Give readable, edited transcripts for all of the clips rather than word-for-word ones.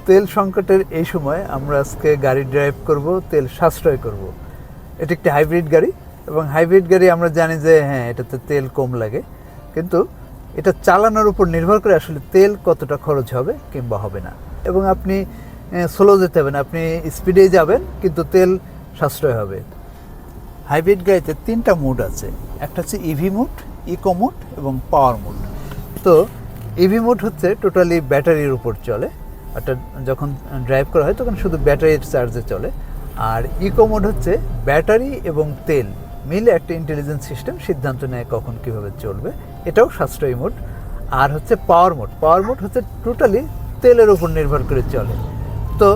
তেল সংকটের এই সময় আমরা আজকে গাড়ি ড্রাইভ করব, তেল সাশ্রয় করব। এটা একটি হাইব্রিড গাড়ি এবং হাইব্রিড গাড়ি আমরা জানি যে হ্যাঁ এটাতে তেল কম লাগে, কিন্তু এটা চালানোর উপর নির্ভর করে আসলে তেল কতটা খরচ হবে কিংবা হবে না। এবং আপনি স্লো যেতে হবে না, আপনি স্পিডেই যাবেন কিন্তু তেল সাশ্রয় হবে। হাইব্রিড গাড়িতে 3টা মোড আছে, একটা হচ্ছে ইভি মোড, ইকো মোড এবং পাওয়ার মোড। তো ইভি মোড হচ্ছে টোটালি ব্যাটারির উপর চলে, অর্থাৎ যখন ড্রাইভ করা হয় তখন শুধু ব্যাটারির চার্জে চলে। আর ইকো মোড হচ্ছে ব্যাটারি এবং তেল মিলে একটা ইন্টেলিজেন্ট সিস্টেম সিদ্ধান্ত নেয় কখন কীভাবে চলবে, এটাও সাশ্রয়ী মোড। আর হচ্ছে পাওয়ার মোড, পাওয়ার মোড হচ্ছে টোটালি তেলের উপর নির্ভর করে চলে। তো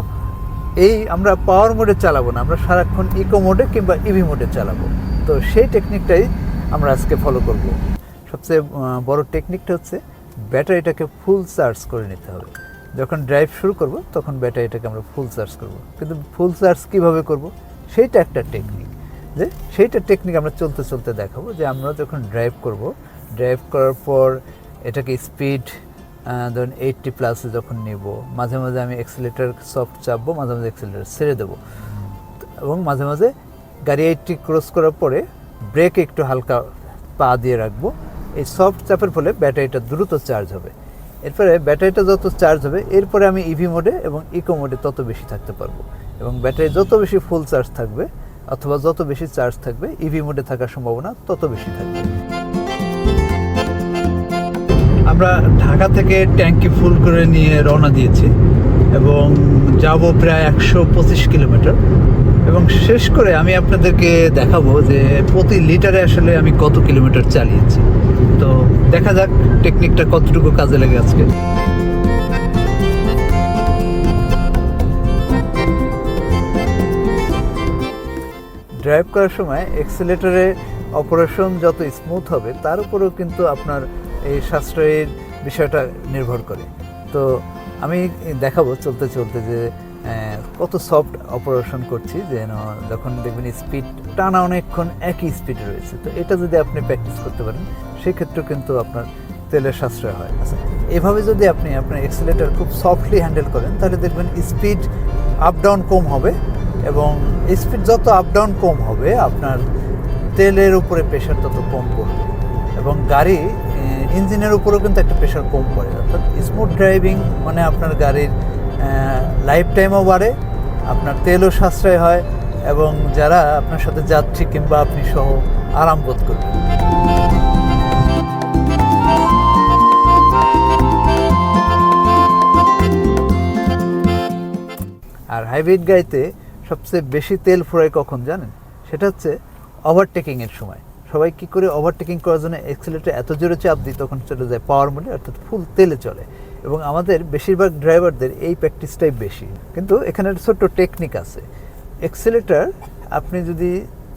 এই আমরা পাওয়ার মোডে চালাবো না, আমরা সারাক্ষণ ইকো মোডে কিংবা ইভি মোডে চালাবো। তো সেই টেকনিকটাই আমরা আজকে ফলো করব। সবচেয়ে বড় টেকনিকটা হচ্ছে ব্যাটারিটাকে ফুল চার্জ করে নিতে হবে। যখন ড্রাইভ শুরু করব তখন ব্যাটারিটাকে আমরা ফুল চার্জ করব, কিন্তু ফুল চার্জ কীভাবে করব সেইটা একটা টেকনিক, যে সেইটা টেকনিক আমরা চলতে চলতে দেখাবো। যে আমরা যখন ড্রাইভ করব, ড্রাইভ করার পর এটাকে স্পিড ধরুন 80+ যখন নেব, মাঝে মাঝে আমি অ্যাক্সিলারেটর সফট চাপবো, মাঝে মাঝে অ্যাক্সিলারেটর ছেড়ে দেবো, এবং মাঝে মাঝে গাড়ি 80 ক্রস করার পরে ব্রেকে একটু হালকা পা দিয়ে রাখবো। এই সফট চাপের ফলে ব্যাটারিটা দ্রুত চার্জ হবে। এরপরে ব্যাটারিটা যত চার্জ হবে এরপরে আমি ইভি মোডে এবং ইকো মোডে তত বেশি থাকতে পারবো, এবং ব্যাটারি যত বেশি ফুল চার্জ থাকবে অথবা যত বেশি চার্জ থাকবে ইভি মোডে থাকার সম্ভাবনা তত বেশি থাকবে। আমরা ঢাকা থেকে ট্যাঙ্কি ফুল করে নিয়ে রওনা দিয়েছি এবং যাব প্রায় 125 কিলোমিটার, এবং শেষ করে আমি আপনাদেরকে দেখাবো যে প্রতি লিটারে আসলে আমি কত কিলোমিটার চালিয়েছি। তো দেখা যাক টেকনিকটা কতটুকু কাজে লাগে আজকে। ড্রাইভ করার সময় অ্যাক্সিলারেটরে অপারেশন যত স্মুথ হবে তার উপরেও কিন্তু আপনার এই সাশ্রয়ের বিষয়টা নির্ভর করে। তো আমি দেখাবো চলতে চলতে যে কত সফট অপারেশন করছি, যেন যখন দেখবেন স্পিড টানা অনেকক্ষণ একই স্পিডে রয়েছে। তো এটা যদি আপনি প্র্যাকটিস করতে পারেন সেক্ষেত্রেও কিন্তু আপনার তেলের সাশ্রয় হয়। আচ্ছা, এভাবে যদি আপনি আপনার অ্যাক্সিলারেটর খুব সফটলি হ্যান্ডেল করেন তাহলে দেখবেন স্পিড আপ ডাউন কম হবে, এবং স্পিড যত আপ ডাউন কম হবে আপনার তেলের উপরে প্রেশার তত কম পড়বে, এবং গাড়ি ইঞ্জিনের উপরেও কিন্তু একটা প্রেশার কম পড়ে। অর্থাৎ স্মুথ ড্রাইভিং মানে আপনার গাড়ির লাইফ টাইমও বাড়ে, আপনার তেলও সাশ্রয় হয়, এবং যারা আপনার সাথে যাত্রী কিংবা আপনি সহ আরাম বোধ করবেন। আর হাইব্রিড গাড়িতে সবচেয়ে বেশি তেল ফুরায় কখন জানেন? সেটা হচ্ছে ওভারটেকিংয়ের সময়। সবাই কী করে ওভারটেকিং করার জন্য অ্যাক্সিলারেটর এত জোরে চাপ দিই তখন চলে যায় পাওয়ার মোডে, অর্থাৎ ফুল তেলে চলে। এবং আমাদের বেশিরভাগ ড্রাইভারদের এই প্র্যাকটিসটাই বেশি, কিন্তু এখানে একটা ছোট্ট টেকনিক আছে। অ্যাক্সিলারেটর আপনি যদি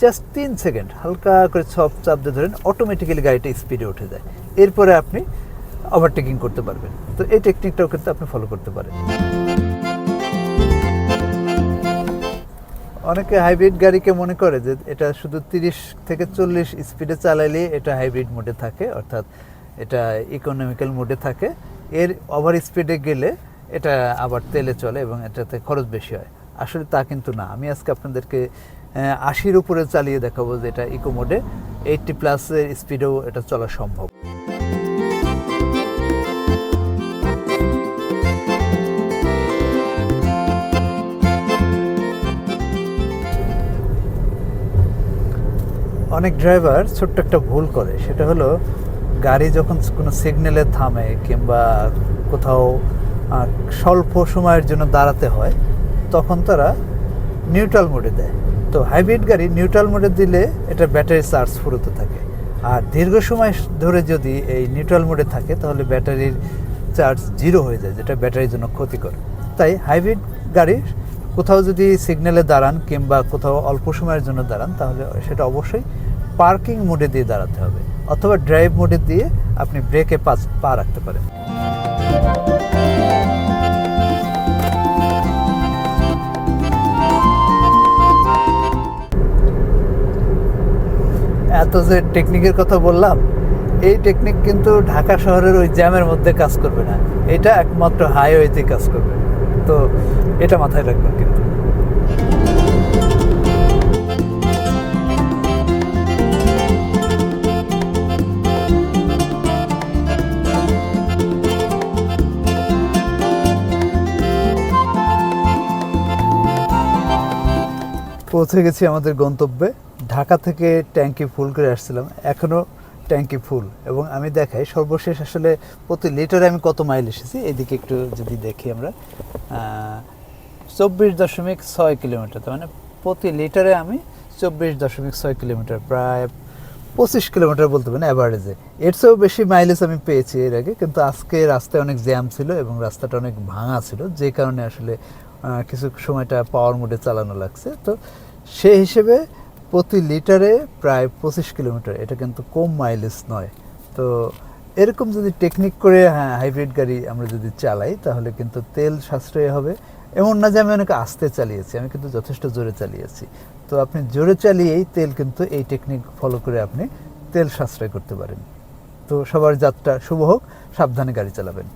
জাস্ট 3 সেকেন্ড হালকা করে সব চাপ দিয়ে ধরেন, অটোমেটিক্যালি গাড়িটা স্পিডে উঠে যায়, এরপরে আপনি ওভারটেকিং করতে পারবেন। তো এই টেকনিকটাও কিন্তু আপনি ফলো করতে পারেন। অনেকে হাইব্রিড গাড়িকে মনে করে যে এটা শুধু 30 থেকে 40 স্পিডে চালাইলে এটা হাইব্রিড মোডে থাকে, অর্থাৎ এটা ইকোনমিক্যাল মোডে থাকে। এর ওভার স্পিডে গেলে এটা আবার তেলে চলে এবং এটাতে খরচ বেশি হয়। আসলে তা কিন্তু না। আমি আজকে আপনাদেরকে 80-র উপরে চালিয়ে দেখাবো যে এটা ইকো মোডে 80+ স্পিডেও এটা চলা সম্ভব। অনেক ড্রাইভার ছোট্ট একটা ভুল করে, সেটা হলো গাড়ি যখন কোনো সিগন্যালে থামে কিংবা কোথাও স্বল্প সময়ের জন্য দাঁড়াতে হয় তখন তারা নিউট্রাল মোডে দেয়। তো হাইব্রিড গাড়ি নিউট্রাল মোডে দিলে এটা ব্যাটারি চার্জ ফুরোতে থাকে, আর দীর্ঘ সময় ধরে যদি এই নিউট্রাল মোডে থাকে তাহলে ব্যাটারির চার্জ 0 হয়ে যায়, যেটা ব্যাটারির জন্য ক্ষতিকর। তাই হাইব্রিড গাড়ির কোথাও যদি সিগন্যালে দাঁড়ান কিংবা কোথাও অল্প সময়ের জন্য দাঁড়ান তাহলে সেটা অবশ্যই পার্কিং মোডে দিয়ে দাঁড়াতে হবে, অথবা ড্রাইভ মোডে দিয়ে আপনি ব্রেকে পা রাখতে পারেন। এত যে টেকনিকের কথা বললাম, এই টেকনিক কিন্তু ঢাকা শহরের ওই জ্যামের মধ্যে কাজ করবে না, এটা একমাত্র হাইওয়েতে কাজ করবে। তো তো এটা মাথায় রাখবেন কিন্তু। পৌঁছে গেছি আমাদের গন্তব্যে। ঢাকা থেকে ট্যাঙ্কি ফুল করে আসছিলাম, এখনও ট্যাঙ্কি ফুল। এবং আমি দেখাই সর্বশেষ আসলে প্রতি লিটারে আমি কত মাইল এসেছি। এদিকে একটু যদি দেখি আমরা 24.6 কিলোমিটার, তার মানে প্রতি লিটারে আমি 24.6 কিলোমিটার, প্রায় 25 কিলোমিটার বলতে পারেন অ্যাভারেজে। এর চেয়েও বেশি মাইলেজ আমি পেয়েছি এর আগে, কিন্তু আজকে রাস্তায় অনেক জ্যাম ছিল এবং রাস্তাটা অনেক ভাঙা ছিল, যে কারণে আসলে কিছু সময়টা পাওয়ার মোডে চালানো লাগছে। তো সেই হিসেবে প্রতি লিটারে প্রায় 25 কিলোমিটার, এটা কিন্তু কম মাইলেজ নয়। তো এরকম যদি টেকনিক করে হাইব্রিড গাড়ি আমরা যদি চালাই তাহলে কিন্তু তেল সাশ্রয় হবে। এমন না যে আমি অনেক আস্তে চালিয়েছি, আমি কিন্তু যথেষ্ট জোরে চালিয়েছি। তো আপনি জোরে চালিয়েই তেল কিন্তু এই টেকনিক ফলো করে আপনি তেল সাশ্রয় করতে পারেন। তো সবার যাত্রা শুভ হোক, সাবধানে গাড়ি চালাবেন।